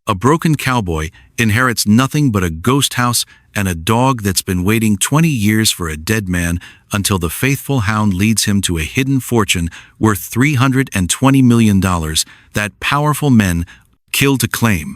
A broken cowboy inherits nothing but a ghost house and a dog that's been waiting 20 years for a dead man until the faithful hound leads him to a hidden fortune worth $320 million that powerful men kill to claim.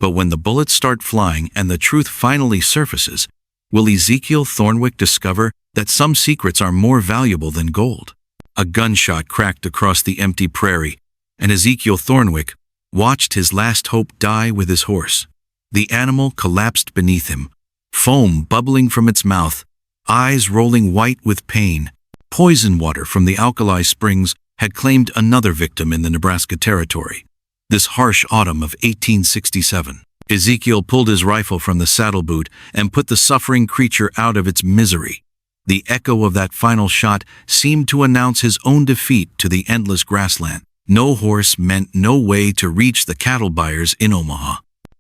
But when the bullets start flying and the truth finally surfaces, will Ezekiel Thornwick discover that some secrets are more valuable than gold? A gunshot cracked across the empty prairie, and Ezekiel Thornwick watched his last hope die with his horse. The animal collapsed beneath him, foam bubbling from its mouth, eyes rolling white with pain. Poison water from the alkali springs had claimed another victim in the Nebraska Territory. This harsh autumn of 1867, Ezekiel pulled his rifle from the saddle boot and put the suffering creature out of its misery. The echo of that final shot seemed to announce his own defeat to the endless grassland. No horse meant no way to reach the cattle buyers in Omaha.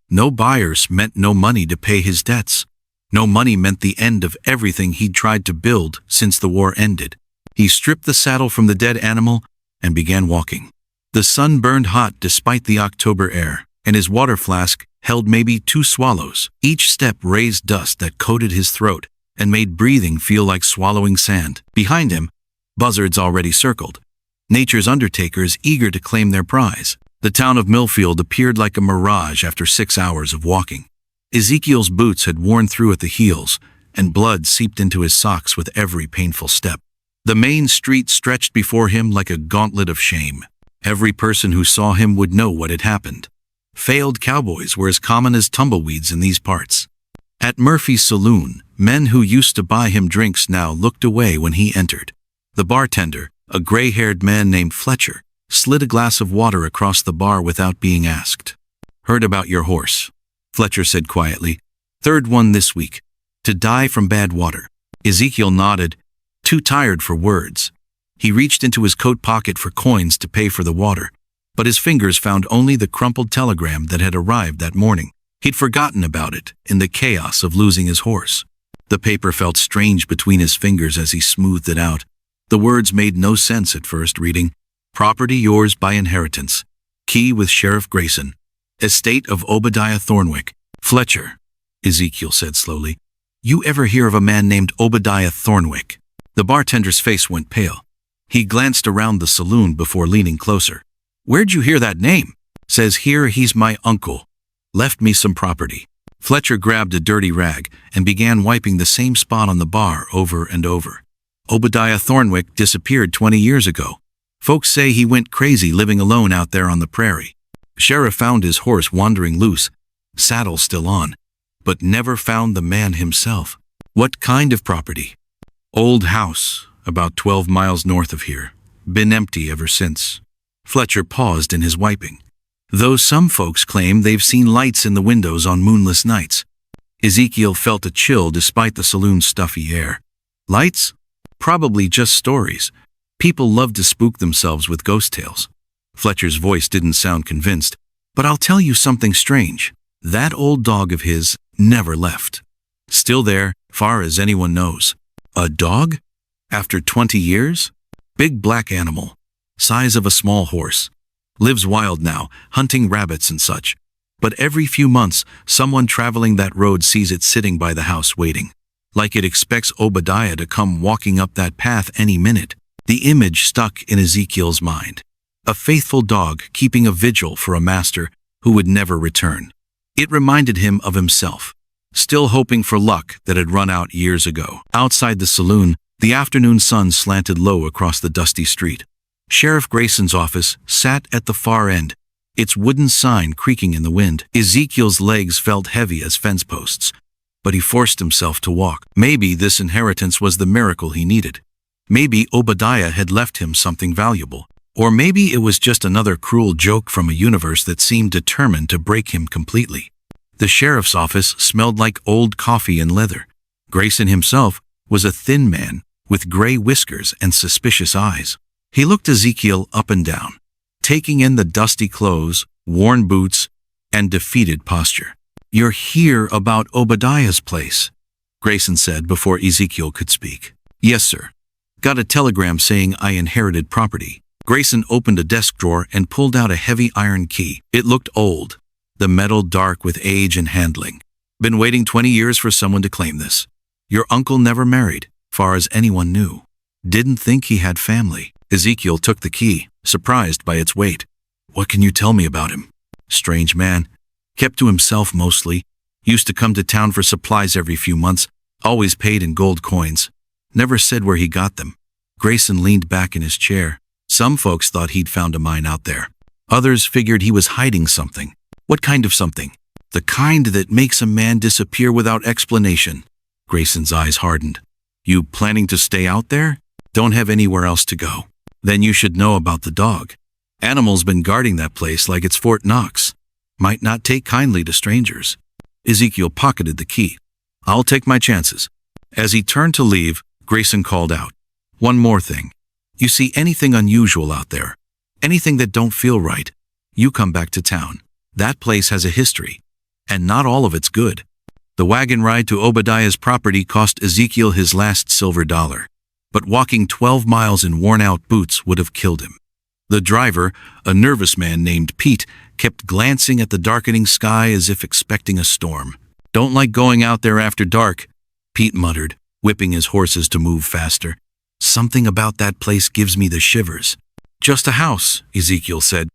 No buyers meant no money to pay his debts. No money meant the end of everything he'd tried to build since the war ended. He stripped the saddle from the dead animal and began walking. The sun burned hot despite the October air, and his water flask held maybe 2 swallows. Each step raised dust that coated his throat and made breathing feel like swallowing sand. Behind him, buzzards already circled, nature's undertakers eager to claim their prize. The town of Millfield appeared like a mirage after 6 hours of walking. Ezekiel's boots had worn through at the heels, and blood seeped into his socks with every painful step. The main street stretched before him like a gauntlet of shame. Every person who saw him would know what had happened. Failed cowboys were as common as tumbleweeds in these parts. At Murphy's saloon, men who used to buy him drinks now looked away when he entered. The bartender, a gray-haired man named Fletcher, slid a glass of water across the bar without being asked. "Heard about your horse," Fletcher said quietly. "Third one this week. To die from bad water." Ezekiel nodded, too tired for words. He reached into his coat pocket for coins to pay for the water, but his fingers found only the crumpled telegram that had arrived that morning. He'd forgotten about it in the chaos of losing his horse. The paper felt strange between his fingers as he smoothed it out. The words made no sense at first, reading, "Property yours by inheritance. Key with Sheriff Grayson. Estate of Obadiah Thornwick." "Fletcher," Ezekiel said slowly, "you ever hear of a man named Obadiah Thornwick?" The bartender's face went pale. He glanced around the saloon before leaning closer. "Where'd you hear that name?" "Says here he's my uncle. Left me some property." Fletcher grabbed a dirty rag and began wiping the same spot on the bar over and over. "Obadiah Thornwick disappeared 20 years ago. Folks say he went crazy living alone out there on the prairie. Sheriff found his horse wandering loose, saddle still on, but never found the man himself." "What kind of property?" "Old house, about 12 miles north of here. Been empty ever since." Fletcher paused in his wiping. "Though some folks claim they've seen lights in the windows on moonless nights." Ezekiel felt a chill despite the saloon's stuffy air. "Lights? Probably just stories. People love to spook themselves with ghost tales." Fletcher's voice didn't sound convinced. "But I'll tell you something strange. That old dog of his never left. Still there, far as anyone knows." "A dog? After 20 years? Big black animal. Size of a small horse. Lives wild now, hunting rabbits and such. But every few months, someone traveling that road sees it sitting by the house waiting. Like it expects Obadiah to come walking up that path any minute." The image stuck in Ezekiel's mind. A faithful dog keeping a vigil for a master who would never return. It reminded him of himself, still hoping for luck that had run out years ago. Outside the saloon, the afternoon sun slanted low across the dusty street. Sheriff Grayson's office sat at the far end, its wooden sign creaking in the wind. Ezekiel's legs felt heavy as fence posts, but he forced himself to walk. Maybe this inheritance was the miracle he needed. Maybe Obadiah had left him something valuable. Or maybe it was just another cruel joke from a universe that seemed determined to break him completely. The sheriff's office smelled like old coffee and leather. Grayson himself was a thin man with gray whiskers and suspicious eyes. He looked Ezekiel up and down, taking in the dusty clothes, worn boots, and defeated posture. "You're here about Obadiah's place," Grayson said before Ezekiel could speak. "Yes, sir. Got a telegram saying I inherited property." Grayson opened a desk drawer and pulled out a heavy iron key. It looked old, the metal dark with age and handling. Been waiting 20 years for someone to claim this. Your uncle never married, far as anyone knew. Didn't think he had family. Ezekiel took the key, surprised by its weight. What can you tell me about him? Strange man. Kept to himself mostly. Used to come to town for supplies every few months, always paid in gold coins. Never said where he got them. Grayson leaned back in his chair. Some folks thought he'd found a mine out there. Others figured he was hiding something. What kind of something? The kind that makes a man disappear without explanation. Grayson's eyes hardened. You planning to stay out there? Don't have anywhere else to go. Then you should know about the dog. Animal's been guarding that place like it's Fort Knox. Might not take kindly to strangers. Ezekiel pocketed the key. I'll take my chances. As he turned to leave, Grayson called out. One more thing. You see anything unusual out there? Anything that don't feel right? You come back to town. That place has a history. And not all of it's good. The wagon ride to Obadiah's property cost Ezekiel his last silver dollar. But walking 12 miles in worn-out boots would have killed him. The driver, a nervous man named Pete, kept glancing at the darkening sky as if expecting a storm. Don't like going out there after dark, Pete muttered, whipping his horses to move faster. Something about that place gives me the shivers. Just a house, Ezekiel said,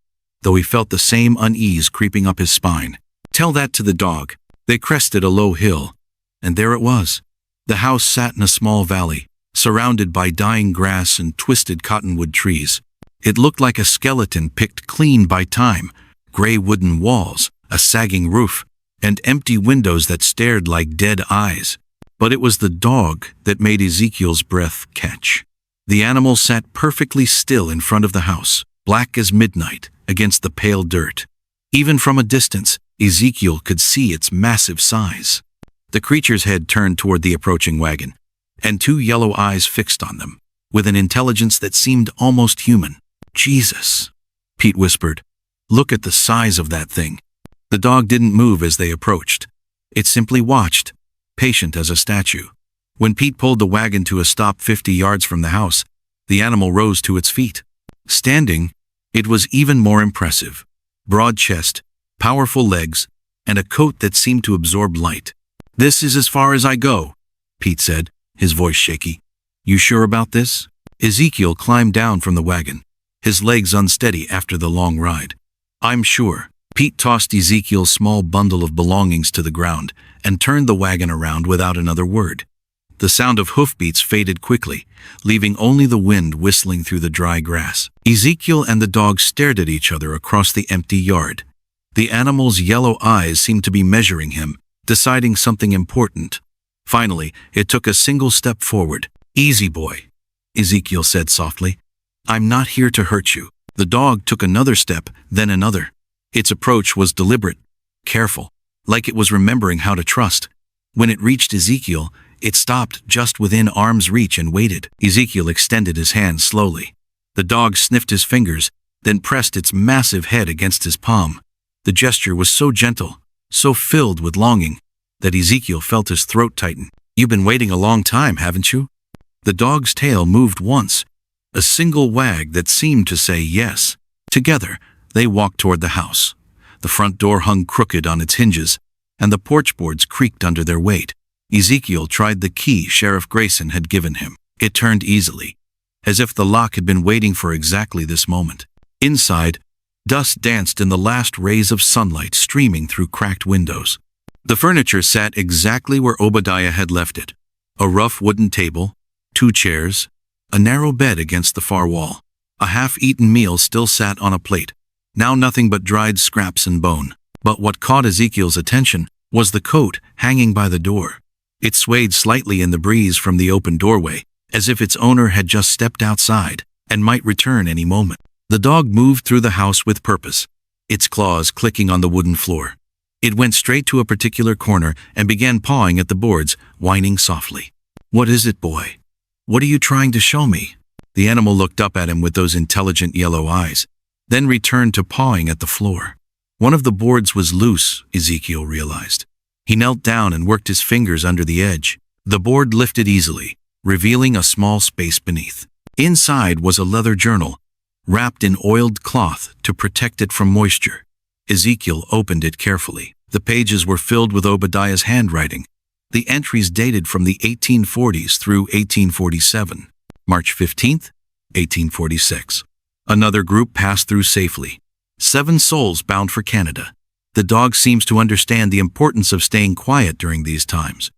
though he felt the same unease creeping up his spine. Tell that to the dog. They crested a low hill, and there it was. The house sat in a small valley, surrounded by dying grass and twisted cottonwood trees. It looked like a skeleton picked clean by time, gray wooden walls, a sagging roof, and empty windows that stared like dead eyes. But it was the dog that made Ezekiel's breath catch. The animal sat perfectly still in front of the house, black as midnight against the pale dirt. Even from a distance, Ezekiel could see its massive size. The creature's head turned toward the approaching wagon, and two yellow eyes fixed on them, with an intelligence that seemed almost human. Jesus, Pete whispered. Look at the size of that thing. The dog didn't move as they approached. It simply watched, patient as a statue. When Pete pulled the wagon to a stop 50 yards from the house, the animal rose to its feet. Standing, it was even more impressive. Broad chest, powerful legs, and a coat that seemed to absorb light. This is as far as I go, Pete said, his voice shaky. You sure about this? Ezekiel climbed down from the wagon, his legs unsteady after the long ride. I'm sure. Pete tossed Ezekiel's small bundle of belongings to the ground and turned the wagon around without another word. The sound of hoofbeats faded quickly, leaving only the wind whistling through the dry grass. Ezekiel and the dog stared at each other across the empty yard. The animal's yellow eyes seemed to be measuring him, deciding something important. Finally, it took a single step forward. Easy, boy, Ezekiel said softly. I'm not here to hurt you. The dog took another step, then another. Its approach was deliberate, careful, like it was remembering how to trust. When it reached Ezekiel, it stopped just within arm's reach and waited. Ezekiel extended his hand slowly. The dog sniffed his fingers, then pressed its massive head against his palm. The gesture was so gentle, so filled with longing, that Ezekiel felt his throat tighten. You've been waiting a long time, haven't you? The dog's tail moved once, a single wag that seemed to say yes. Together, they walked toward the house. The front door hung crooked on its hinges, and the porch boards creaked under their weight. Ezekiel tried the key Sheriff Grayson had given him. It turned easily, as if the lock had been waiting for exactly this moment. Inside, dust danced in the last rays of sunlight streaming through cracked windows. The furniture sat exactly where Obadiah had left it. A rough wooden table, 2 chairs, a narrow bed against the far wall. A half-eaten meal still sat on a plate, now nothing but dried scraps and bone. But what caught Ezekiel's attention was the coat hanging by the door. It swayed slightly in the breeze from the open doorway, as if its owner had just stepped outside and might return any moment. The dog moved through the house with purpose, its claws clicking on the wooden floor. It went straight to a particular corner and began pawing at the boards, whining softly. What is it, boy? What are you trying to show me? The animal looked up at him with those intelligent yellow eyes, then returned to pawing at the floor. One of the boards was loose, Ezekiel realized. He knelt down and worked his fingers under the edge. The board lifted easily, revealing a small space beneath. Inside was a leather journal, wrapped in oiled cloth to protect it from moisture. Ezekiel opened it carefully. The pages were filled with Obadiah's handwriting. The entries dated from the 1840s through 1847. March 15th, 1846. Another group passed through safely. 7 souls bound for Canada. The dog seems to understand the importance of staying quiet during these times.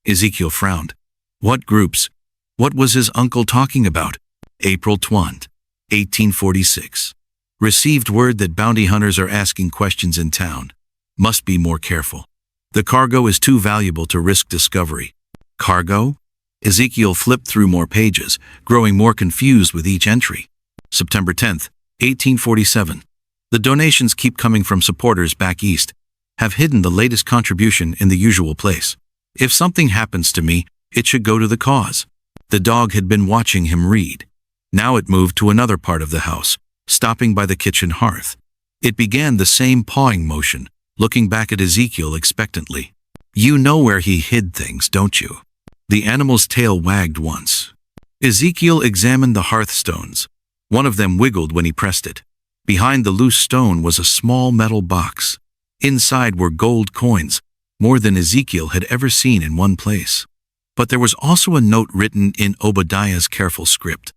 Ezekiel frowned. What groups? What was his uncle talking about? April 20, 1846. Received word that bounty hunters are asking questions in town. Must be more careful. The cargo is too valuable to risk discovery. Cargo? Ezekiel flipped through more pages, growing more confused with each entry. September 10th, 1847. The donations keep coming from supporters back east. Have hidden the latest contribution in the usual place. If something happens to me, it should go to the cause. The dog had been watching him read. Now it moved to another part of the house, stopping by the kitchen hearth. It began the same pawing motion, looking back at Ezekiel expectantly. You know where he hid things, don't you? The animal's tail wagged once. Ezekiel examined the hearthstones. One of them wiggled when he pressed it. Behind the loose stone was a small metal box. Inside were gold coins, more than Ezekiel had ever seen in one place. But there was also a note written in Obadiah's careful script.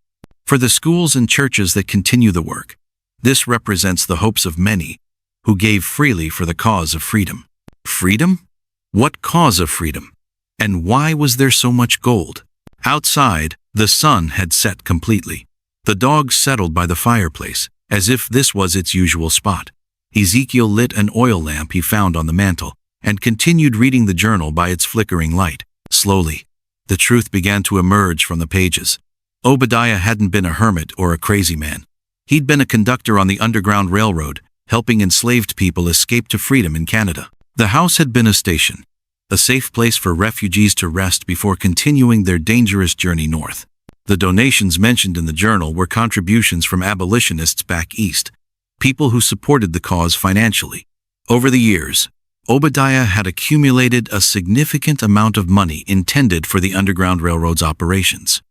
For the schools and churches that continue the work, this represents the hopes of many who gave freely for the cause of freedom. Freedom? What cause of freedom? And why was there so much gold? Outside, the sun had set completely. The dog settled by the fireplace, as if this was its usual spot. Ezekiel lit an oil lamp he found on the mantel, and continued reading the journal by its flickering light. Slowly, the truth began to emerge from the pages. Obadiah hadn't been a hermit or a crazy man. He'd been a conductor on the Underground Railroad, helping enslaved people escape to freedom in Canada. The house had been a station, a safe place for refugees to rest before continuing their dangerous journey north. The donations mentioned in the journal were contributions from abolitionists back east, people who supported the cause financially. Over the years, Obadiah had accumulated a significant amount of money intended for the Underground Railroad's operations.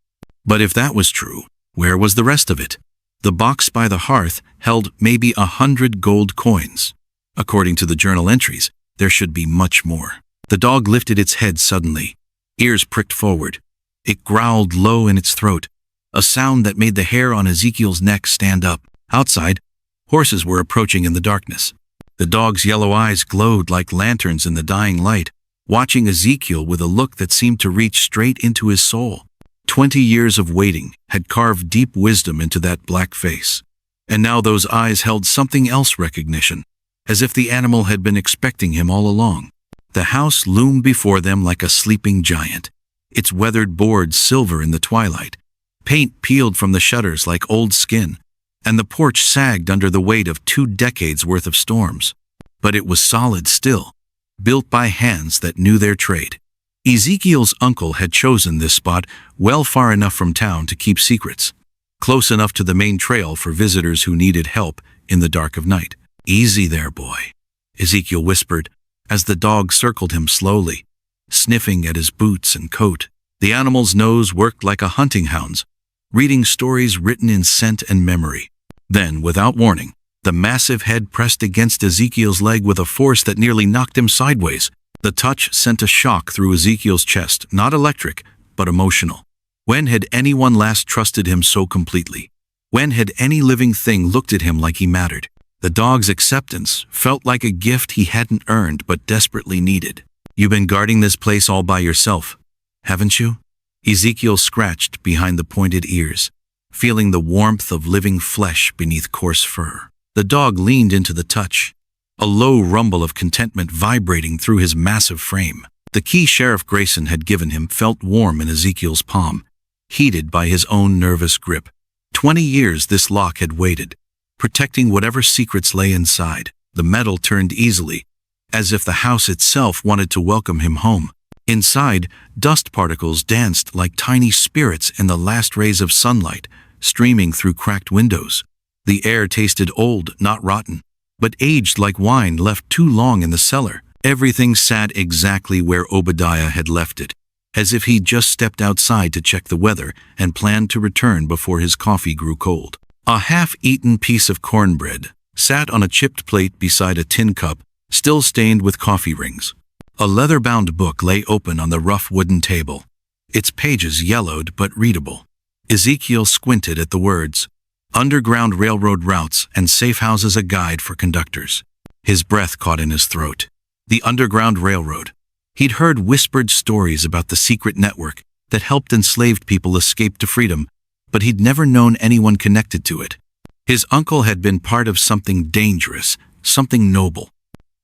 But if that was true, where was the rest of it? The box by the hearth held maybe 100 gold coins. According to the journal entries, there should be much more. The dog lifted its head suddenly, ears pricked forward. It growled low in its throat, a sound that made the hair on Ezekiel's neck stand up. Outside, horses were approaching in the darkness. The dog's yellow eyes glowed like lanterns in the dying light, watching Ezekiel with a look that seemed to reach straight into his soul. 20 years of waiting had carved deep wisdom into that black face. And now those eyes held something else: recognition, as if the animal had been expecting him all along. The house loomed before them like a sleeping giant, its weathered boards silver in the twilight. Paint peeled from the shutters like old skin, and the porch sagged under the weight of 2 decades worth of storms. But it was solid still, built by hands that knew their trade. Ezekiel's uncle had chosen this spot well far enough from town to keep secrets, close enough to the main trail for visitors who needed help in the dark of night. Easy there, boy, Ezekiel whispered as the dog circled him slowly, sniffing at his boots and coat. The animal's nose worked like a hunting hound's, reading stories written in scent and memory. Then, without warning, the massive head pressed against Ezekiel's leg with a force that nearly knocked him sideways. The touch sent a shock through Ezekiel's chest, not electric, but emotional. When had anyone last trusted him so completely? When had any living thing looked at him like he mattered? The dog's acceptance felt like a gift he hadn't earned but desperately needed. You've been guarding this place all by yourself, haven't you? Ezekiel scratched behind the pointed ears, feeling the warmth of living flesh beneath coarse fur. The dog leaned into the touch, a low rumble of contentment vibrating through his massive frame. The key Sheriff Grayson had given him felt warm in Ezekiel's palm, heated by his own nervous grip. 20 years this lock had waited, protecting whatever secrets lay inside. The metal turned easily, as if the house itself wanted to welcome him home. Inside, dust particles danced like tiny spirits in the last rays of sunlight, streaming through cracked windows. The air tasted old, not rotten, but aged like wine left too long in the cellar. Everything sat exactly where Obadiah had left it, as if he'd just stepped outside to check the weather and planned to return before his coffee grew cold. A half-eaten piece of cornbread sat on a chipped plate beside a tin cup, still stained with coffee rings. A leather-bound book lay open on the rough wooden table, its pages yellowed but readable. Ezekiel squinted at the words, "Underground Railroad Routes and Safe Houses, a Guide for Conductors." His breath caught in his throat. The Underground Railroad. He'd heard whispered stories about the secret network that helped enslaved people escape to freedom, but he'd never known anyone connected to it. His uncle had been part of something dangerous, something noble.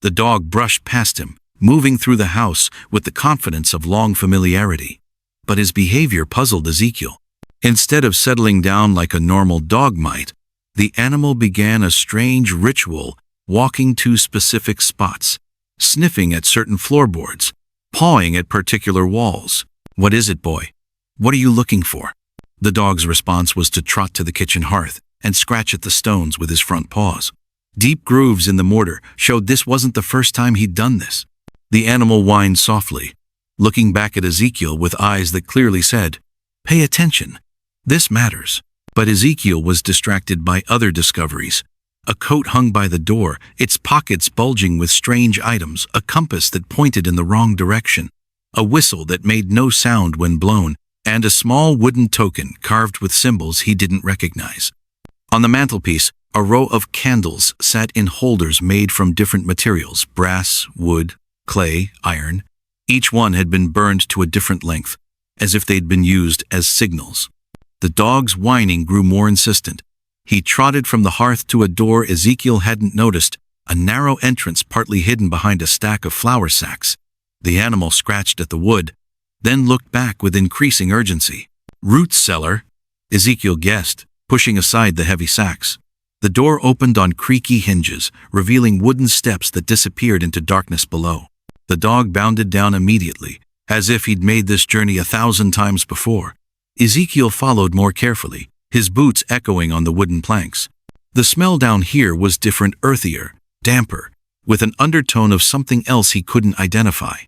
The dog brushed past him, moving through the house with the confidence of long familiarity. But his behavior puzzled Ezekiel. Instead of settling down like a normal dog might, the animal began a strange ritual, walking to specific spots, sniffing at certain floorboards, pawing at particular walls. "What is it, boy? What are you looking for?" The dog's response was to trot to the kitchen hearth and scratch at the stones with his front paws. Deep grooves in the mortar showed this wasn't the first time he'd done this. The animal whined softly, looking back at Ezekiel with eyes that clearly said, "Pay attention. This matters." But Ezekiel was distracted by other discoveries. A coat hung by the door, its pockets bulging with strange items, a compass that pointed in the wrong direction, a whistle that made no sound when blown, and a small wooden token carved with symbols he didn't recognize. On the mantelpiece, a row of candles sat in holders made from different materials: brass, wood, clay, iron. Each one had been burned to a different length, as if they'd been used as signals. The dog's whining grew more insistent. He trotted from the hearth to a door Ezekiel hadn't noticed, a narrow entrance partly hidden behind a stack of flour sacks. The animal scratched at the wood, then looked back with increasing urgency. "Root cellar," Ezekiel guessed, pushing aside the heavy sacks. The door opened on creaky hinges, revealing wooden steps that disappeared into darkness below. The dog bounded down immediately, as if he'd made this journey 1,000 times before. Ezekiel followed more carefully, his boots echoing on the wooden planks. The smell down here was different, earthier, damper, with an undertone of something else he couldn't identify.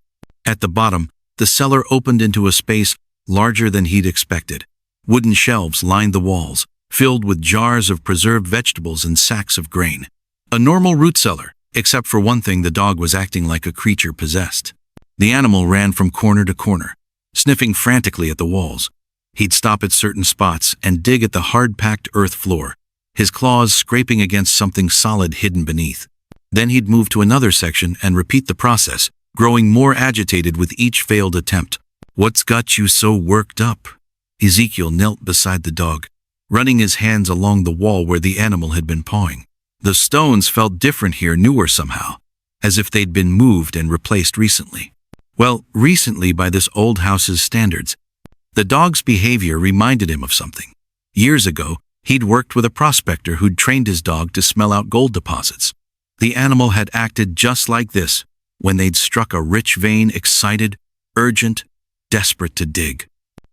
At the bottom, the cellar opened into a space larger than he'd expected. Wooden shelves lined the walls, filled with jars of preserved vegetables and sacks of grain. A normal root cellar, except for one thing: the dog was acting like a creature possessed. The animal ran from corner to corner, sniffing frantically at the walls. He'd stop at certain spots and dig at the hard-packed earth floor, his claws scraping against something solid hidden beneath. Then he'd move to another section and repeat the process, growing more agitated with each failed attempt. "What's got you so worked up?" Ezekiel knelt beside the dog, running his hands along the wall where the animal had been pawing. The stones felt different here, newer somehow, as if they'd been moved and replaced recently. Well, recently by this old house's standards. The dog's behavior reminded him of something. Years ago, he'd worked with a prospector who'd trained his dog to smell out gold deposits. The animal had acted just like this when they'd struck a rich vein, excited, urgent, desperate to dig.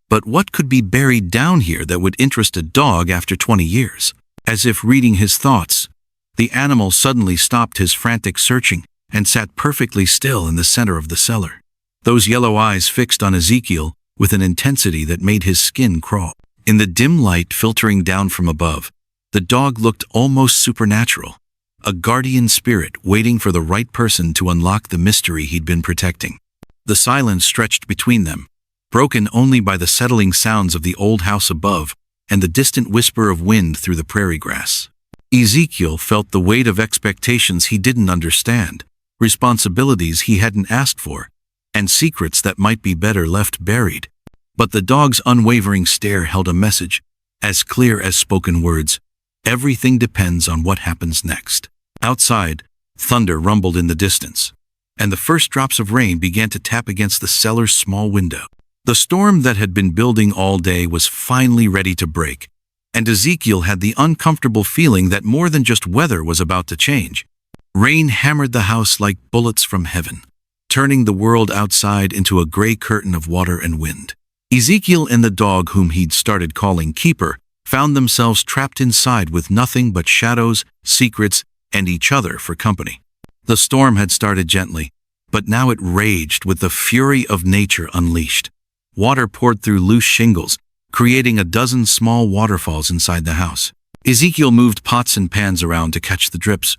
But what could be buried down here that would interest a dog after 20 years? As if reading his thoughts, the animal suddenly stopped his frantic searching and sat perfectly still in the center of the cellar. Those yellow eyes fixed on Ezekiel with an intensity that made his skin crawl. In the dim light filtering down from above, the dog looked almost supernatural, a guardian spirit waiting for the right person to unlock the mystery he'd been protecting. The silence stretched between them, broken only by the settling sounds of the old house above and the distant whisper of wind through the prairie grass. Ezekiel felt the weight of expectations he didn't understand, responsibilities he hadn't asked for, and secrets that might be better left buried. But the dog's unwavering stare held a message, as clear as spoken words: everything depends on what happens next. Outside, thunder rumbled in the distance, and the first drops of rain began to tap against the cellar's small window. The storm that had been building all day was finally ready to break, and Ezekiel had the uncomfortable feeling that more than just weather was about to change. Rain hammered the house like bullets from heaven, turning the world outside into a gray curtain of water and wind. Ezekiel and the dog, whom he'd started calling Keeper, found themselves trapped inside with nothing but shadows, secrets, and each other for company. The storm had started gently, but now it raged with the fury of nature unleashed. Water poured through loose shingles, creating a dozen small waterfalls inside the house. Ezekiel moved pots and pans around to catch the drips,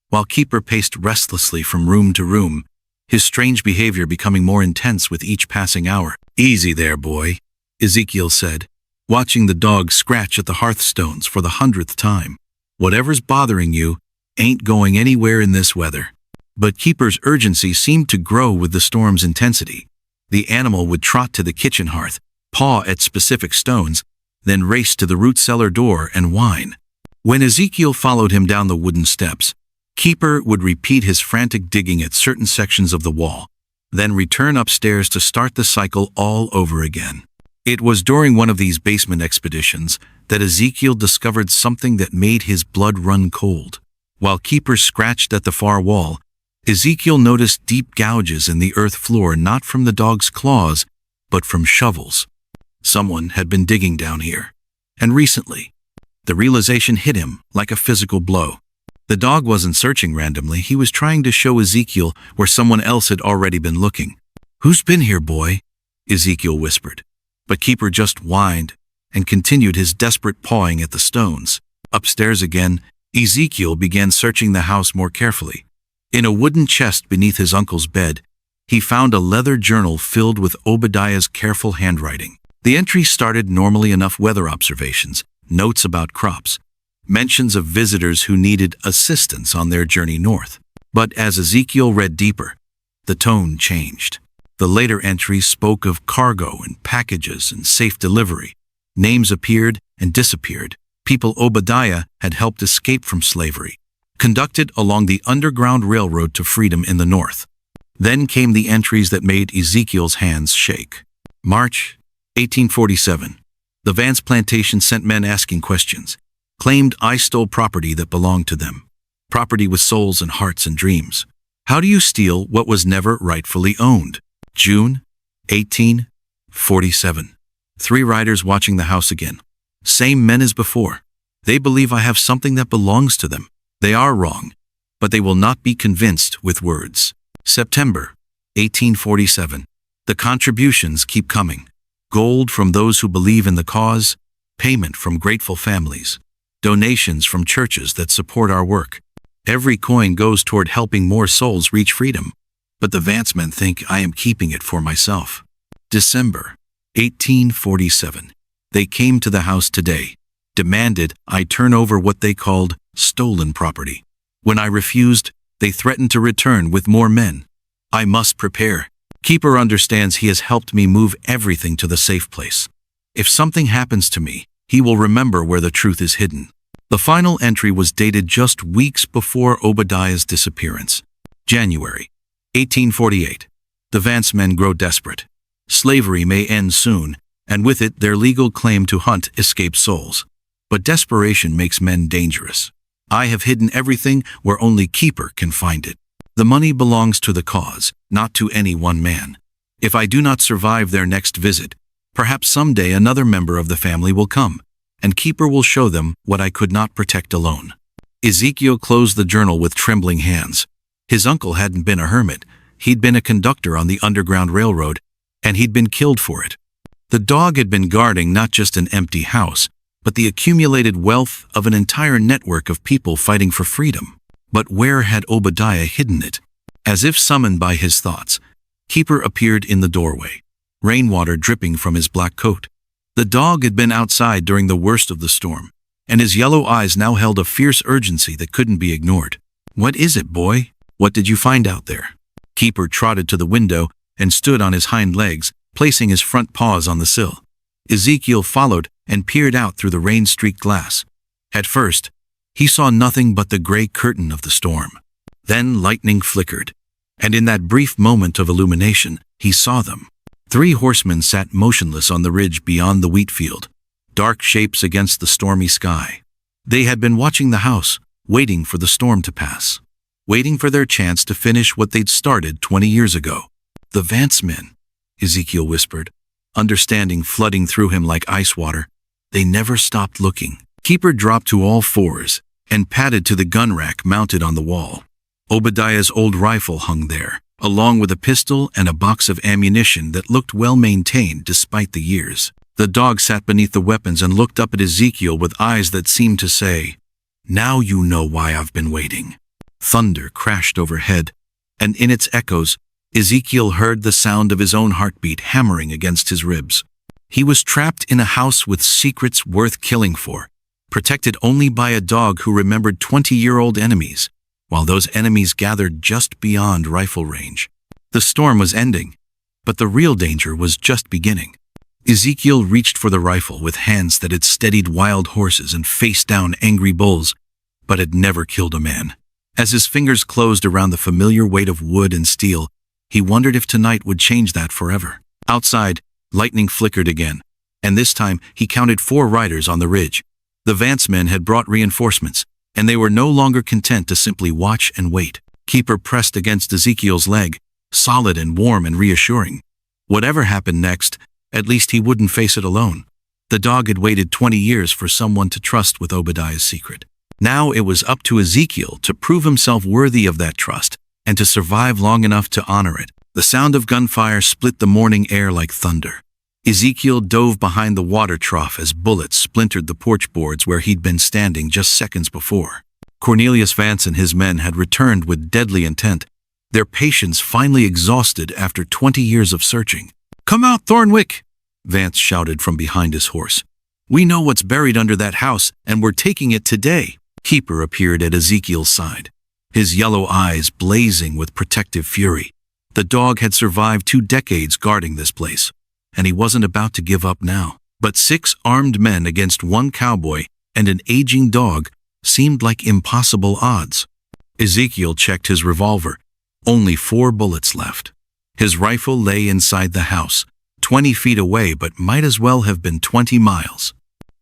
while Keeper paced restlessly from room to room, his strange behavior becoming more intense with each passing hour. "Easy there, boy," Ezekiel said, watching the dog scratch at the hearthstones for the 100th time. "Whatever's bothering you ain't going anywhere in this weather." But Keeper's urgency seemed to grow with the storm's intensity. The animal would trot to the kitchen hearth, paw at specific stones, then race to the root cellar door and whine. When Ezekiel followed him down the wooden steps, Keeper would repeat his frantic digging at certain sections of the wall, then return upstairs to start the cycle all over again. It was during one of these basement expeditions that Ezekiel discovered something that made his blood run cold. While Keeper scratched at the far wall, Ezekiel noticed deep gouges in the earth floor, not from the dog's claws, but from shovels. Someone had been digging down here, and recently. The realization hit him like a physical blow. The dog wasn't searching randomly, he was trying to show Ezekiel where someone else had already been looking. "Who's been here, boy?" Ezekiel whispered. But Keeper just whined and continued his desperate pawing at the stones. Upstairs again, Ezekiel began searching the house more carefully. In a wooden chest beneath his uncle's bed, he found a leather journal filled with Obadiah's careful handwriting. The entries started normally enough: weather observations, notes about crops, mentions of visitors who needed assistance on their journey north. But as Ezekiel read deeper, the tone changed. The later entries spoke of cargo and packages and safe delivery. Names appeared and disappeared. People Obadiah had helped escape from slavery, conducted along the Underground Railroad to freedom in the north. Then came the entries that made Ezekiel's hands shake. March 1847. The Vance plantation sent men asking questions. Claimed I stole property that belonged to them. Property with souls and hearts and dreams. How do you steal what was never rightfully owned? June 1847. 3 riders watching the house again. Same men as before. They believe I have something that belongs to them. They are wrong, but they will not be convinced with words. September 1847. The contributions keep coming. Gold from those who believe in the cause, payment from grateful families, donations from churches that support our work. Every coin goes toward helping more souls reach freedom. But the Vance men think I am keeping it for myself. December 1847. They came to the house today, demanded I turn over what they called stolen property. When I refused, they threatened to return with more men. I must prepare. Keeper understands he has helped me move everything to the safe place. If something happens to me, he will remember where the truth is hidden. The final entry was dated just weeks before Obadiah's disappearance. January 1848. The Vance men grow desperate. Slavery may end soon, and with it their legal claim to hunt escaped souls. But desperation makes men dangerous. I have hidden everything where only Keeper can find it. The money belongs to the cause, not to any one man. If I do not survive their next visit, perhaps someday another member of the family will come, and Keeper will show them what I could not protect alone. Ezekiel closed the journal with trembling hands. His uncle hadn't been a hermit. He'd been a conductor on the Underground Railroad, and he'd been killed for it. The dog had been guarding not just an empty house, but the accumulated wealth of an entire network of people fighting for freedom. But where had Obadiah hidden it? As if summoned by his thoughts, Keeper appeared in the doorway, rainwater dripping from his black coat. The dog had been outside during the worst of the storm, and his yellow eyes now held a fierce urgency that couldn't be ignored. "What is it, boy? What did you find out there?" Keeper trotted to the window and stood on his hind legs, placing his front paws on the sill. Ezekiel followed and peered out through the rain-streaked glass. At first, he saw nothing but the gray curtain of the storm. Then lightning flickered, and in that brief moment of illumination, he saw them. 3 horsemen sat motionless on the ridge beyond the wheat field, dark shapes against the stormy sky. They had been watching the house, waiting for the storm to pass, waiting for their chance to finish what they'd started 20 years ago. "The Vance men," Ezekiel whispered, understanding flooding through him like ice water. They never stopped looking. Keeper dropped to all fours and padded to the gun rack mounted on the wall. Obadiah's old rifle hung there, along with a pistol and a box of ammunition that looked well maintained despite the years. The dog sat beneath the weapons and looked up at Ezekiel with eyes that seemed to say, "Now you know why I've been waiting." Thunder crashed overhead, and in its echoes, Ezekiel heard the sound of his own heartbeat hammering against his ribs. He was trapped in a house with secrets worth killing for, protected only by a dog who remembered 20-year-old enemies, while those enemies gathered just beyond rifle range. The storm was ending, but the real danger was just beginning. Ezekiel reached for the rifle with hands that had steadied wild horses and faced down angry bulls, but had never killed a man. As his fingers closed around the familiar weight of wood and steel, he wondered if tonight would change that forever. Outside, lightning flickered again, and this time he counted 4 riders on the ridge. The Vance men had brought reinforcements, and they were no longer content to simply watch and wait. Keeper pressed against Ezekiel's leg, solid and warm and reassuring. Whatever happened next, at least he wouldn't face it alone. The dog had waited 20 years for someone to trust with Obadiah's secret. Now it was up to Ezekiel to prove himself worthy of that trust and to survive long enough to honor it. The sound of gunfire split the morning air like thunder. Ezekiel dove behind the water trough as bullets splintered the porch boards where he'd been standing just seconds before. Cornelius Vance and his men had returned with deadly intent, their patience finally exhausted after 20 years of searching. "Come out, Thornwick!" Vance shouted from behind his horse. "We know what's buried under that house, and we're taking it today." Keeper appeared at Ezekiel's side, his yellow eyes blazing with protective fury. The dog had survived 2 decades guarding this place, and he wasn't about to give up now. But 6 armed men against 1 cowboy and an aging dog seemed like impossible odds. Ezekiel checked his revolver. Only 4 bullets left. His rifle lay inside the house, 20 feet away, but might as well have been 20 miles.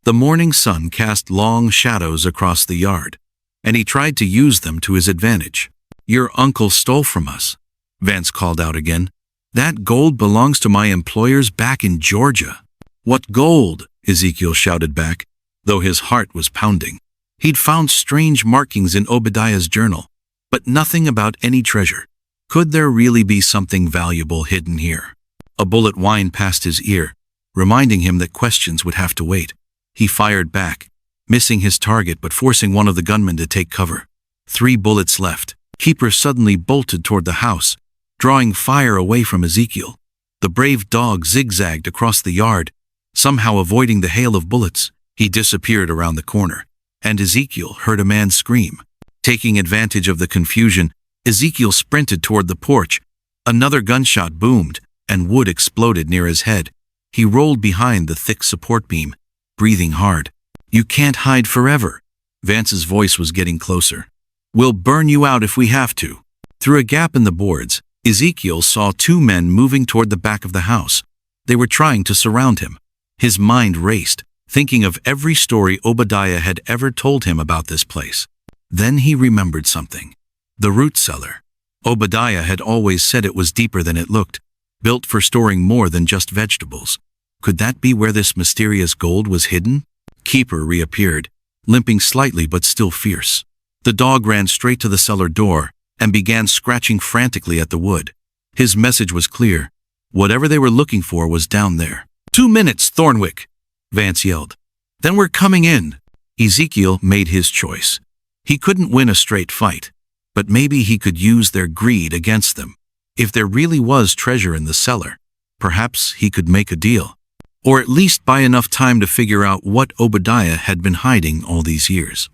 The morning sun cast long shadows across the yard, and he tried to use them to his advantage. "Your uncle stole from us," Vance called out again. "That gold belongs to my employers back in Georgia." "What gold?" Ezekiel shouted back, though his heart was pounding. He'd found strange markings in Obadiah's journal, but nothing about any treasure. Could there really be something valuable hidden here? A bullet whined past his ear, reminding him that questions would have to wait. He fired back, missing his target but forcing one of the gunmen to take cover. 3 bullets left. Keeper suddenly bolted toward the house, drawing fire away from Ezekiel. The brave dog zigzagged across the yard, somehow avoiding the hail of bullets. He disappeared around the corner, and Ezekiel heard a man scream. Taking advantage of the confusion, Ezekiel sprinted toward the porch. Another gunshot boomed, and wood exploded near his head. He rolled behind the thick support beam, breathing hard. "You can't hide forever." Vance's voice was getting closer. "We'll burn you out if we have to." Through a gap in the boards, Ezekiel saw 2 men moving toward the back of the house. They were trying to surround him. His mind raced, thinking of every story Obadiah had ever told him about this place. Then he remembered something. The root cellar. Obadiah had always said it was deeper than it looked, built for storing more than just vegetables. Could that be where this mysterious gold was hidden? Keeper reappeared, limping slightly but still fierce. The dog ran straight to the cellar door and began scratching frantically at the wood. His message was clear. Whatever they were looking for was down there. 2 minutes, Thornwick, Vance yelled. "Then we're coming in." Ezekiel made his choice. He couldn't win a straight fight, but maybe he could use their greed against them. If there really was treasure in the cellar, perhaps he could make a deal. Or at least buy enough time to figure out what Obadiah had been hiding all these years.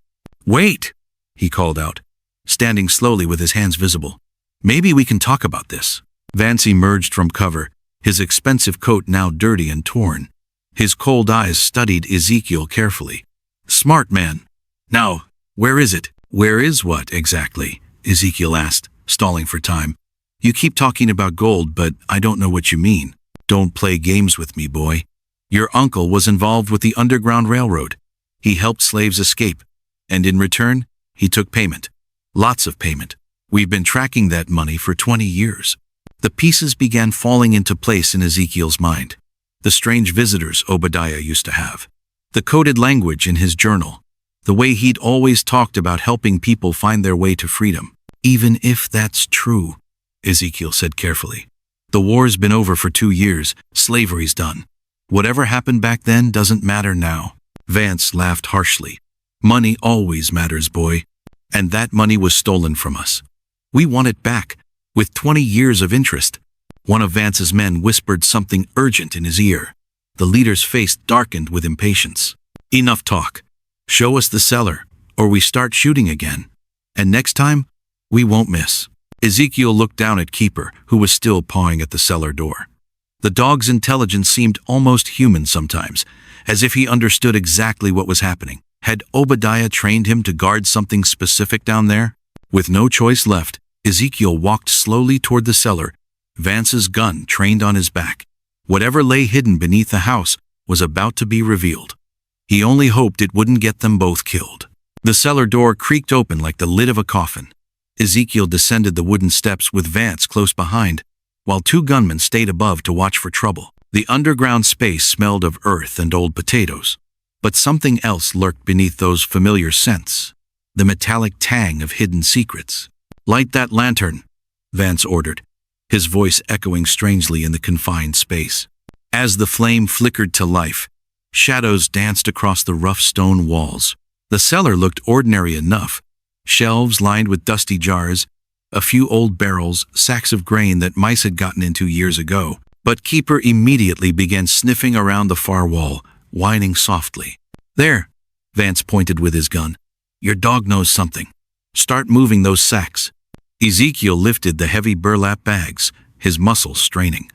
"Wait," he called out, standing slowly with his hands visible. "Maybe we can talk about this." Vance emerged from cover, his expensive coat now dirty and torn. His cold eyes studied Ezekiel carefully. "Smart man. Now, where is it?" "Where is what, exactly?" Ezekiel asked, stalling for time. "You keep talking about gold, but I don't know what you mean." "Don't play games with me, boy. Your uncle was involved with the Underground Railroad. He helped slaves escape, and in return, he took payment. Lots of payment. We've been tracking that money for 20 years. The pieces began falling into place in Ezekiel's mind. The strange visitors Obadiah used to have. The coded language in his journal. The way he'd always talked about helping people find their way to freedom. "Even if that's true," Ezekiel said carefully. "The war's been over for 2 years. Slavery's done. Whatever happened back then doesn't matter now. Vance laughed harshly. Money always matters, boy. And that money was stolen from us. We want it back, with 20 years of interest. One of Vance's men whispered something urgent in his ear. The leader's face darkened with impatience. Enough talk. Show us the cellar, or we start shooting again. And next time, we won't miss. Ezekiel looked down at Keeper, who was still pawing at the cellar door. The dog's intelligence seemed almost human sometimes, as if he understood exactly what was happening. Had Obadiah trained him to guard something specific down there? With no choice left, Ezekiel walked slowly toward the cellar, Vance's gun trained on his back. Whatever lay hidden beneath the house was about to be revealed. He only hoped it wouldn't get them both killed. The cellar door creaked open like the lid of a coffin. Ezekiel descended the wooden steps with Vance close behind, while two gunmen stayed above to watch for trouble. The underground space smelled of earth and old potatoes. But something else lurked beneath those familiar scents, the metallic tang of hidden secrets. "Light that lantern," Vance ordered, his voice echoing strangely in the confined space. As the flame flickered to life, shadows danced across the rough stone walls. The cellar looked ordinary enough. Shelves lined with dusty jars, a few old barrels, sacks of grain that mice had gotten into years ago. But Keeper immediately began sniffing around the far wall, whining softly. "There," Vance pointed with his gun. "Your dog knows something. Start moving those sacks." Ezekiel lifted the heavy burlap bags, his muscles straining.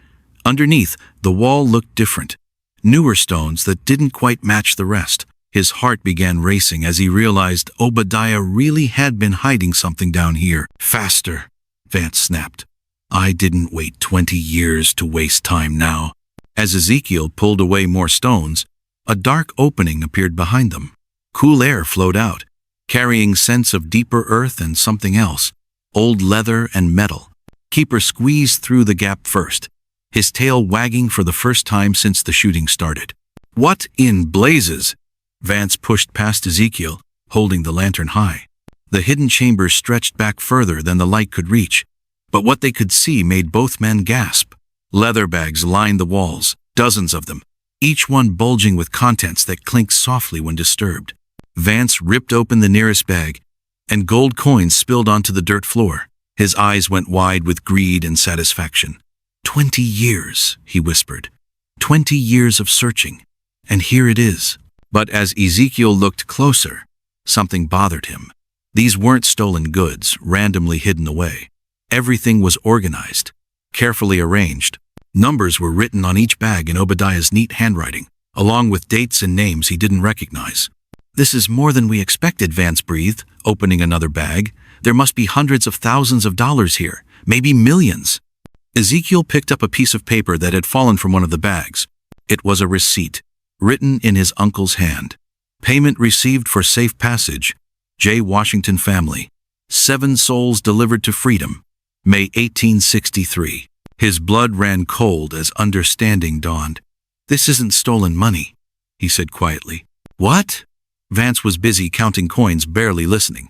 Underneath, the wall looked different. Newer stones that didn't quite match the rest. His heart began racing as he realized Obadiah really had been hiding something down here. "Faster," Vance snapped. "I didn't wait 20 years to waste time now." As Ezekiel pulled away more stones, a dark opening appeared behind them. Cool air flowed out, carrying scents of deeper earth and something else, old leather and metal. Keeper squeezed through the gap first, his tail wagging for the first time since the shooting started. "What in blazes?" Vance pushed past Ezekiel, holding the lantern high. The hidden chamber stretched back further than the light could reach, but what they could see made both men gasp. Leather bags lined the walls, dozens of them, each one bulging with contents that clinked softly when disturbed. Vance ripped open the nearest bag, and gold coins spilled onto the dirt floor. His eyes went wide with greed and satisfaction. 20 years, he whispered. 20 years of searching, and here it is. But as Ezekiel looked closer, something bothered him. These weren't stolen goods, randomly hidden away. Everything was organized, carefully arranged. Numbers were written on each bag in Obadiah's neat handwriting, along with dates and names he didn't recognize. "This is more than we expected," Vance breathed, opening another bag. "There must be hundreds of thousands of dollars here, maybe millions." Ezekiel picked up a piece of paper that had fallen from one of the bags. It was a receipt, written in his uncle's hand. "Payment received for safe passage. J. Washington family. 7 souls delivered to freedom. May 1863. His blood ran cold as understanding dawned. "This isn't stolen money," he said quietly. "What?" Vance was busy counting coins, barely listening.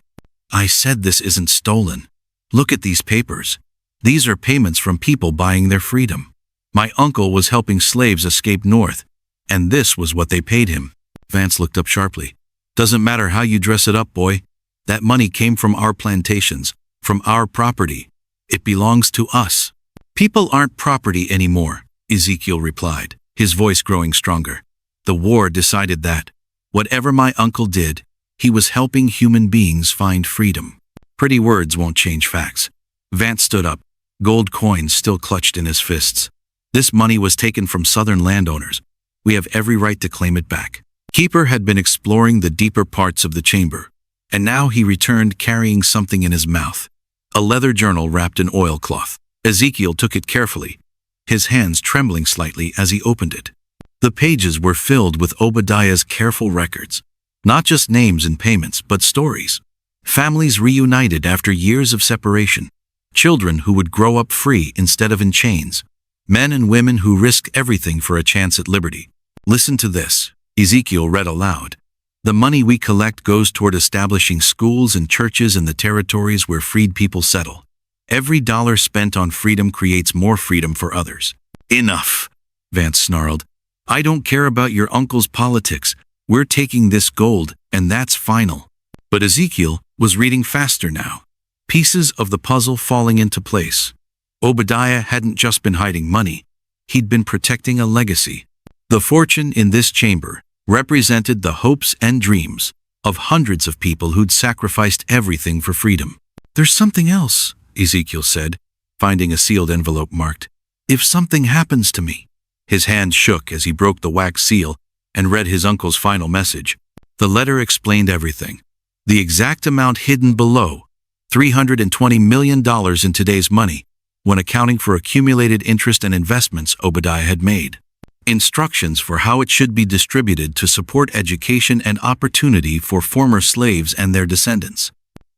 "I said this isn't stolen. Look at these papers. These are payments from people buying their freedom. My uncle was helping slaves escape north, and this was what they paid him." Vance looked up sharply. "Doesn't matter how you dress it up, boy. That money came from our plantations, from our property. It belongs to us." "People aren't property anymore," Ezekiel replied, his voice growing stronger. "The war decided that. Whatever my uncle did, he was helping human beings find freedom. Pretty words won't change facts." Vance stood up, gold coins still clutched in his fists. "This money was taken from Southern landowners. We have every right to claim it back." Keeper had been exploring the deeper parts of the chamber, and now he returned carrying something in his mouth. A leather journal wrapped in oilcloth. Ezekiel took it carefully, his hands trembling slightly as he opened it. The pages were filled with Obadiah's careful records. Not just names and payments, but stories. Families reunited after years of separation. Children who would grow up free instead of in chains. Men and women who risked everything for a chance at liberty. "Listen to this," Ezekiel read aloud. "The money we collect goes toward establishing schools and churches in the territories where freed people settle. Every dollar spent on freedom creates more freedom for others." "Enough," Vance snarled. I don't care about your uncle's politics. We're taking this gold, and that's final. But Ezekiel was reading faster now. Pieces of the puzzle falling into place. Obadiah hadn't just been hiding money. He'd been protecting a legacy. The fortune in this chamber represented the hopes and dreams of hundreds of people who'd sacrificed everything for freedom. There's something else, Ezekiel said, finding a sealed envelope marked, "If something happens to me." His hand shook as he broke the wax seal and read his uncle's final message. The letter explained everything. The exact amount hidden below, $320 million in today's money, when accounting for accumulated interest and investments Obadiah had made. Instructions for how it should be distributed to support education and opportunity for former slaves and their descendants.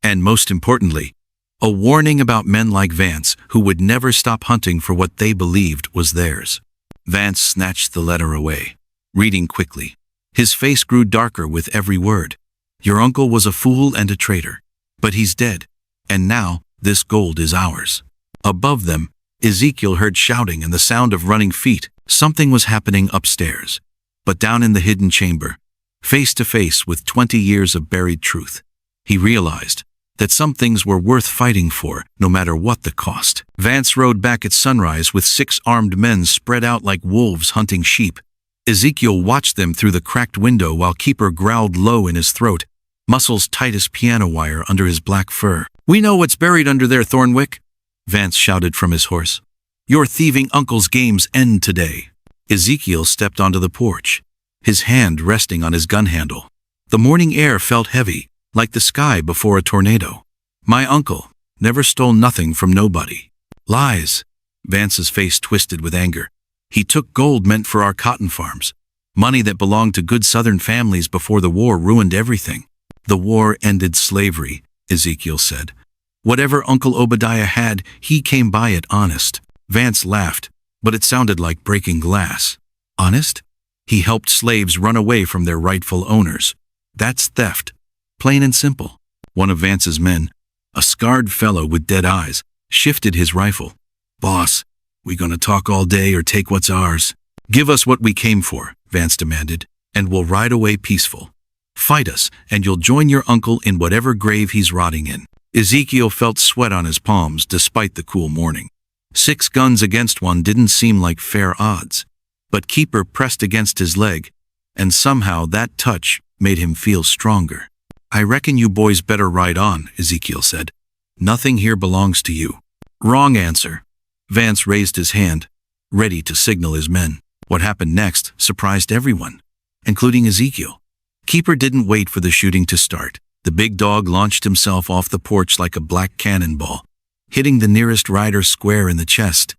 And most importantly, a warning about men like Vance who would never stop hunting for what they believed was theirs. Vance snatched the letter away, reading quickly. His face grew darker with every word. Your uncle was a fool and a traitor, but he's dead, and now this gold is ours. Above them, Ezekiel heard shouting and the sound of running feet. Something was happening upstairs. But down in the hidden chamber, face to face with 20 years of buried truth, he realized that some things were worth fighting for, no matter what the cost. Vance rode back at sunrise with 6 armed men spread out like wolves hunting sheep. Ezekiel watched them through the cracked window while Keeper growled low in his throat, muscles tight as piano wire under his black fur. "We know what's buried under there, Thornwick," Vance shouted from his horse. "Your thieving uncle's games end today." Ezekiel stepped onto the porch, his hand resting on his gun handle. The morning air felt heavy, like the sky before a tornado. "My uncle never stole nothing from nobody." "Lies." Vance's face twisted with anger. "He took gold meant for our cotton farms, money that belonged to good Southern families before the war ruined everything." "The war ended slavery," Ezekiel said. "Whatever Uncle Obadiah had, he came by it honest." Vance laughed, but it sounded like breaking glass. "Honest? He helped slaves run away from their rightful owners. That's theft. Plain and simple." One of Vance's men, a scarred fellow with dead eyes, shifted his rifle. "Boss, we gonna talk all day or take what's ours?" "Give us what we came for," Vance demanded, "and we'll ride away peaceful. Fight us, and you'll join your uncle in whatever grave he's rotting in." Ezekiel felt sweat on his palms despite the cool morning. 6 guns against one didn't seem like fair odds, but Keeper pressed against his leg, and somehow that touch made him feel stronger. "I reckon you boys better ride on," Ezekiel said. "Nothing here belongs to you." "Wrong answer." Vance raised his hand, ready to signal his men. What happened next surprised everyone, including Ezekiel. Keeper didn't wait for the shooting to start. The big dog launched himself off the porch like a black cannonball, hitting the nearest rider square in the chest.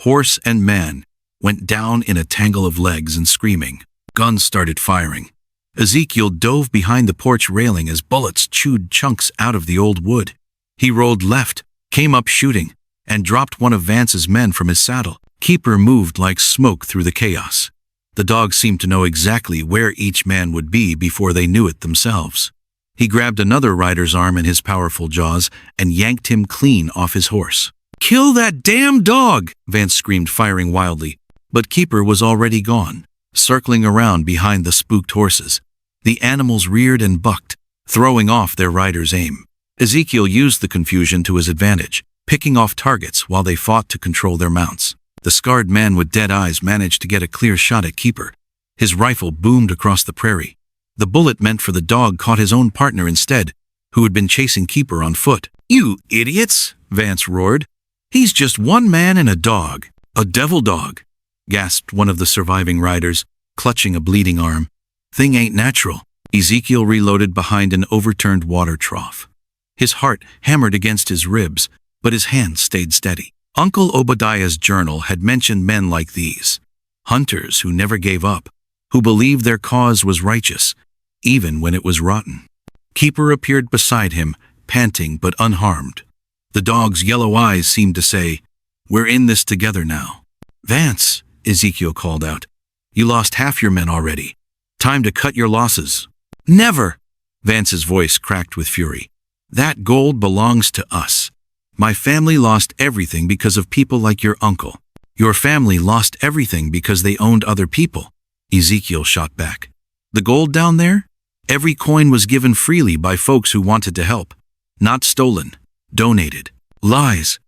Horse and man went down in a tangle of legs and screaming. Guns started firing. Ezekiel dove behind the porch railing as bullets chewed chunks out of the old wood. He rolled left, came up shooting, and dropped one of Vance's men from his saddle. Keeper moved like smoke through the chaos. The dog seemed to know exactly where each man would be before they knew it themselves. He grabbed another rider's arm in his powerful jaws and yanked him clean off his horse. "Kill that damn dog!" Vance screamed, firing wildly. But Keeper was already gone, circling around behind the spooked horses. The animals reared and bucked, throwing off their rider's aim. Ezekiel used the confusion to his advantage, picking off targets while they fought to control their mounts. The scarred man with dead eyes managed to get a clear shot at Keeper. His rifle boomed across the prairie. The bullet meant for the dog caught his own partner instead, who had been chasing Keeper on foot. "You idiots!" Vance roared. "He's just one man and a dog. A devil dog," gasped one of the surviving riders, clutching a bleeding arm. "Thing ain't natural." Ezekiel reloaded behind an overturned water trough. His heart hammered against his ribs, but his hand stayed steady. Uncle Obadiah's journal had mentioned men like these, hunters who never gave up, who believed their cause was righteous, even when it was rotten. Keeper appeared beside him, panting but unharmed. The dog's yellow eyes seemed to say, "We're in this together now." "Vance," Ezekiel called out, "you lost half your men already. Time to cut your losses." "Never!" Vance's voice cracked with fury. "That gold belongs to us. My family lost everything because of people like your uncle. Your family lost everything because they owned other people. Ezekiel shot back. The gold down there? Every coin was given freely by folks who wanted to help. Not stolen. Donated. Lies.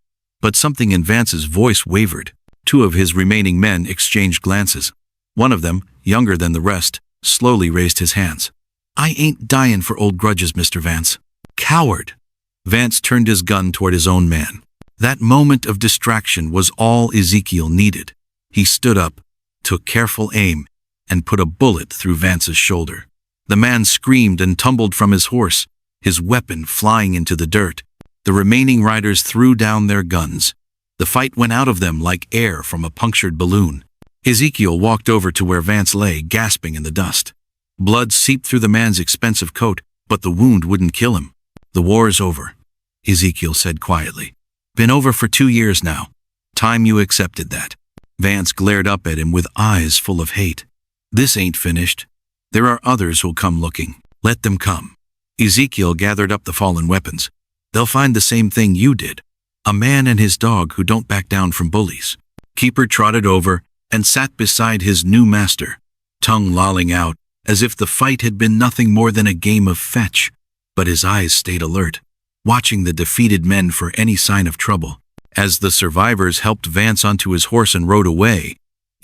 But something in Vance's voice wavered. Two of his remaining men exchanged glances. One of them, younger than the rest, slowly raised his hands. I ain't dying for old grudges, Mr. Vance. Coward. Vance turned his gun toward his own man. That moment of distraction was all Ezekiel needed. He stood up, took careful aim, and put a bullet through Vance's shoulder. The man screamed and tumbled from his horse, his weapon flying into the dirt. The remaining riders threw down their guns. The fight went out of them like air from a punctured balloon. Ezekiel walked over to where Vance lay, gasping in the dust. Blood seeped through the man's expensive coat, but the wound wouldn't kill him. The war's over, Ezekiel said quietly. Been over for 2 years now. Time you accepted that. Vance glared up at him with eyes full of hate. This ain't finished. There are others who'll come looking. Let them come. Ezekiel gathered up the fallen weapons. They'll find the same thing you did. A man and his dog who don't back down from bullies. Keeper trotted over and sat beside his new master, tongue lolling out as if the fight had been nothing more than a game of fetch. But his eyes stayed alert, watching the defeated men for any sign of trouble. As the survivors helped Vance onto his horse and rode away,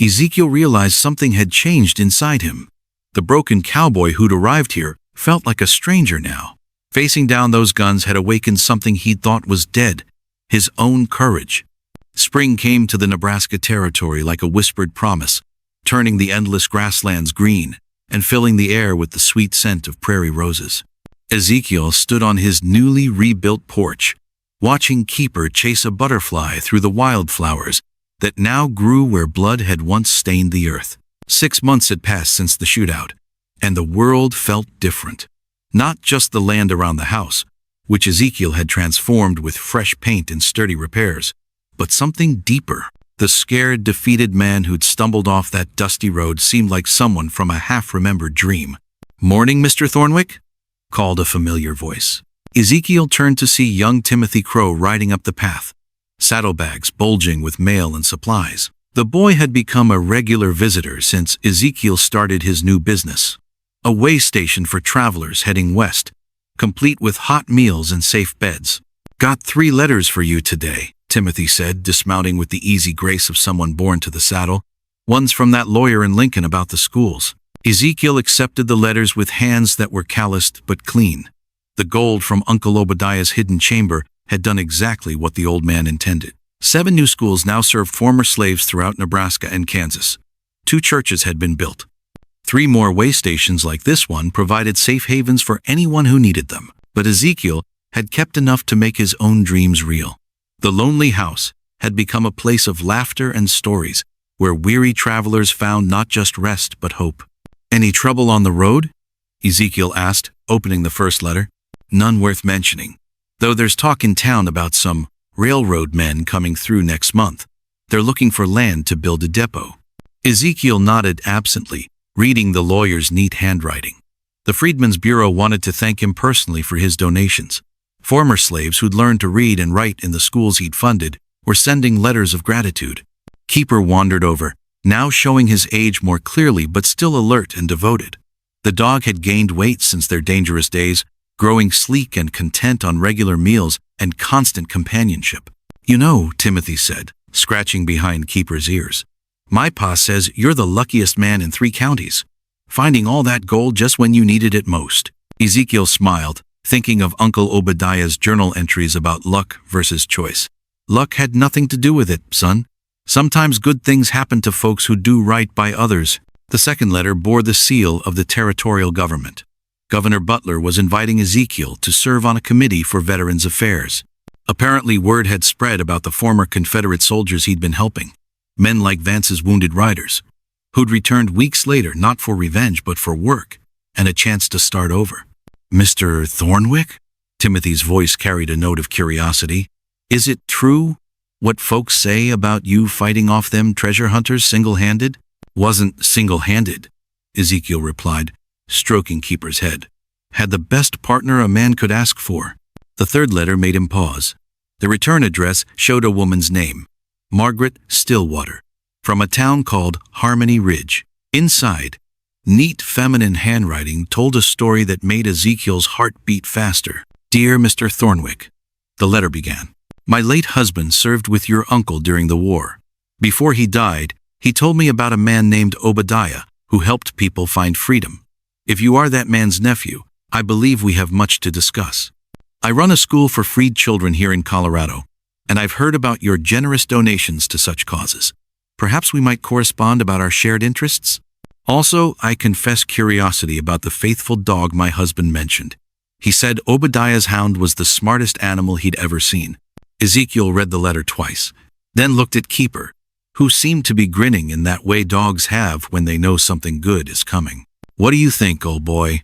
Ezekiel realized something had changed inside him. The broken cowboy who'd arrived here felt like a stranger now. Facing down those guns had awakened something he'd thought was dead, his own courage. Spring came to the Nebraska territory like a whispered promise, turning the endless grasslands green and filling the air with the sweet scent of prairie roses. Ezekiel stood on his newly rebuilt porch, watching Keeper chase a butterfly through the wildflowers that now grew where blood had once stained the earth. 6 months had passed since the shootout, and the world felt different. Not just the land around the house, which Ezekiel had transformed with fresh paint and sturdy repairs, but something deeper. The scared, defeated man who'd stumbled off that dusty road seemed like someone from a half-remembered dream. "Morning, Mr. Thornwick?" called a familiar voice. Ezekiel turned to see young Timothy Crow riding up the path, saddlebags bulging with mail and supplies. The boy had become a regular visitor since Ezekiel started his new business, a way station for travelers heading west, complete with hot meals and safe beds. "Got 3 letters for you today," Timothy said, dismounting with the easy grace of someone born to the saddle. "One's from that lawyer in Lincoln about the schools." Ezekiel accepted the letters with hands that were calloused but clean. The gold from Uncle Obadiah's hidden chamber had done exactly what the old man intended. 7 new schools now served former slaves throughout Nebraska and Kansas. 2 churches had been built. 3 more way stations like this one provided safe havens for anyone who needed them. But Ezekiel had kept enough to make his own dreams real. The lonely house had become a place of laughter and stories, where weary travelers found not just rest but hope. "Any trouble on the road?" Ezekiel asked, opening the first letter. "None worth mentioning, though there's talk in town about some railroad men coming through next month. They're looking for land to build a depot." Ezekiel nodded absently, reading the lawyer's neat handwriting. The Freedmen's Bureau wanted to thank him personally for his donations. Former slaves who'd learned to read and write in the schools he'd funded were sending letters of gratitude. Keeper wandered over, now showing his age more clearly but still alert and devoted. The dog had gained weight since their dangerous days, growing sleek and content on regular meals and constant companionship. "You know," Timothy said, scratching behind Keeper's ears, "my pa says you're the luckiest man in 3 counties, finding all that gold just when you needed it most." Ezekiel smiled, thinking of Uncle Obadiah's journal entries about luck versus choice. "Luck had nothing to do with it, son. Sometimes good things happen to folks who do right by others." The second letter bore the seal of the territorial government. Governor Butler was inviting Ezekiel to serve on a committee for Veterans Affairs. Apparently word had spread about the former Confederate soldiers he'd been helping, men like Vance's wounded riders, who'd returned weeks later not for revenge but for work and a chance to start over. "Mr. Thornwick?" Timothy's voice carried a note of curiosity. "Is it true what folks say about you fighting off them treasure hunters single-handed?" "Wasn't single-handed," Ezekiel replied, stroking Keeper's head. "Had the best partner a man could ask for." The third letter made him pause. The return address showed a woman's name, Margaret Stillwater, from a town called Harmony Ridge. Inside, neat feminine handwriting told a story that made Ezekiel's heart beat faster. Dear Mr. Thornwick, the letter began. My late husband served with your uncle during the war. Before he died, he told me about a man named Obadiah who helped people find freedom. If you are that man's nephew, I believe we have much to discuss. I run a school for freed children here in Colorado, and I've heard about your generous donations to such causes. Perhaps we might correspond about our shared interests? Also, I confess curiosity about the faithful dog my husband mentioned. He said Obadiah's hound was the smartest animal he'd ever seen. Ezekiel read the letter twice, then looked at Keeper, who seemed to be grinning in that way dogs have when they know something good is coming. What do you think, old boy?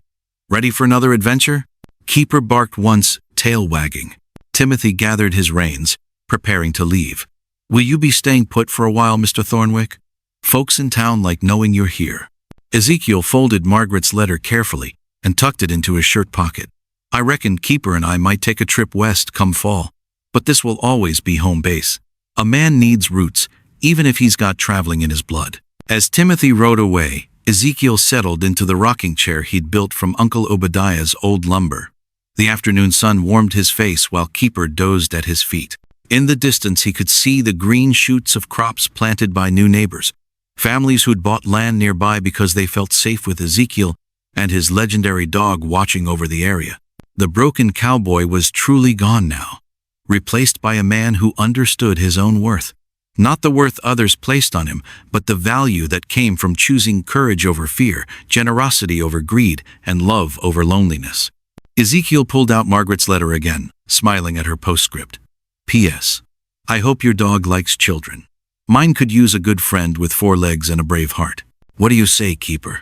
Ready for another adventure? Keeper barked once, tail wagging. Timothy gathered his reins, preparing to leave. Will you be staying put for a while, Mr. Thornwick? Folks in town like knowing you're here. Ezekiel folded Margaret's letter carefully and tucked it into his shirt pocket. I reckon Keeper and I might take a trip west come fall, but this will always be home base. A man needs roots, even if he's got traveling in his blood. As Timothy rode away, Ezekiel settled into the rocking chair he'd built from Uncle Obadiah's old lumber. The afternoon sun warmed his face while Keeper dozed at his feet. In the distance he could see the green shoots of crops planted by new neighbors, families who'd bought land nearby because they felt safe with Ezekiel and his legendary dog watching over the area. The broken cowboy was truly gone now, replaced by a man who understood his own worth. Not the worth others placed on him, but the value that came from choosing courage over fear, generosity over greed, and love over loneliness. Ezekiel pulled out Margaret's letter again, smiling at her postscript. P.S. I hope your dog likes children. Mine could use a good friend with 4 legs and a brave heart. What do you say, Keeper?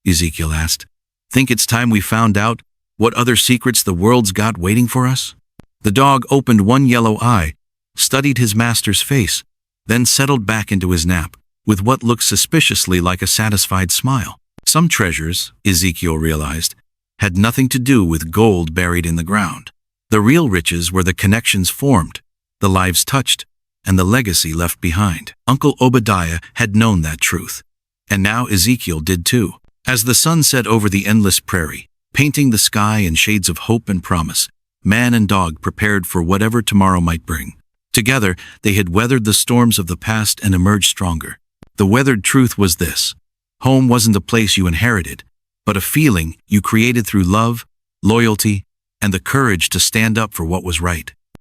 Ezekiel asked. Think it's time we found out what other secrets the world's got waiting for us? The dog opened one yellow eye, studied his master's face, then settled back into his nap, with what looked suspiciously like a satisfied smile. Some treasures, Ezekiel realized, had nothing to do with gold buried in the ground. The real riches were the connections formed, the lives touched, and the legacy left behind. Uncle Obadiah had known that truth, and now Ezekiel did too. As the sun set over the endless prairie, painting the sky in shades of hope and promise, man and dog prepared for whatever tomorrow might bring. Together, they had weathered the storms of the past and emerged stronger. The weathered truth was this: home wasn't a place you inherited, but a feeling you created through love, loyalty, and the courage to stand up for what was right.